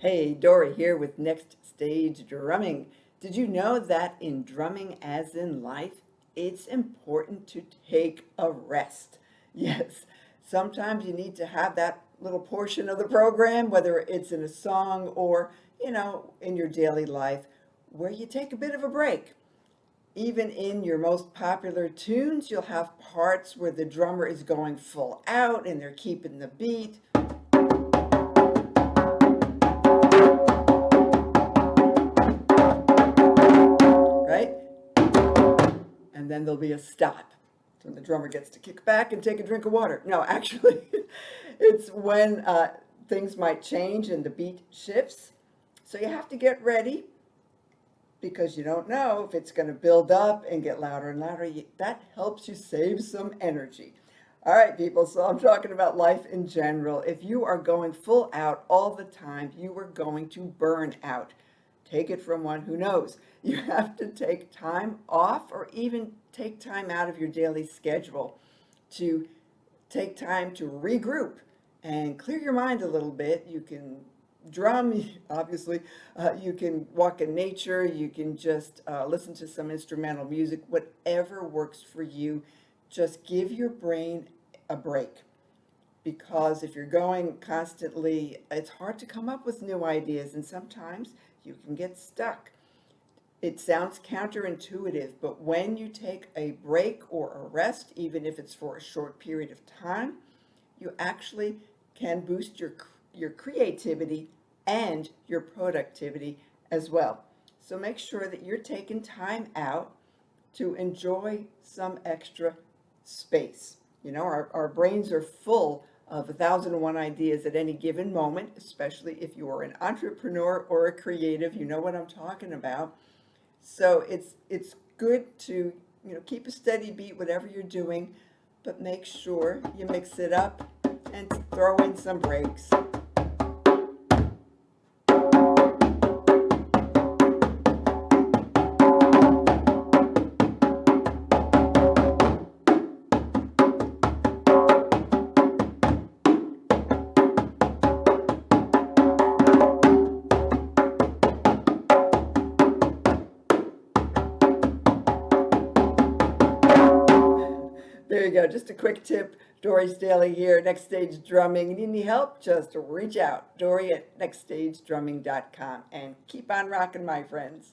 Hey, Dory here with Next Stage Drumming. Did you know that in drumming, as in life, it's important to take a rest? Yes, sometimes you need to have that little portion of the program, whether it's in a song or, in your daily life, where you take a bit of a break. Even in your most popular tunes, you'll have parts where the drummer is going full out and they're keeping the beat. Right? And then there'll be a stop when the drummer gets to kick back and take a drink of water. No, actually, it's when things might change and the beat shifts. So you have to get ready because you don't know if it's going to build up and get louder and louder. That helps you save some energy. All right, people, so I'm talking about life in general. If you are going full out all the time, you are going to burn out. Take it from one who knows. You have to take time off or even take time out of your daily schedule to take time to regroup and clear your mind a little bit. You can drum, obviously. You can walk in nature. You can just listen to some instrumental music, whatever works for you. Just give your brain a break, because if you're going constantly, it's hard to come up with new ideas, and sometimes you can get stuck. It sounds counterintuitive, but when you take a break or a rest, even if it's for a short period of time, you actually can boost your creativity and your productivity as well. So make sure that you're taking time out to enjoy some extra space. Our brains are full of 1,001 ideas at any given moment, especially if you are an entrepreneur or a creative. You know what I'm talking about. So it's good to keep a steady beat, whatever you're doing, but make sure you mix it up and throw in some breaks. There you go. Just a quick tip. Dory's Daily here, Next Stage Drumming. Need any help? Just reach out. Dory at nextstagedrumming.com. And keep on rocking, my friends.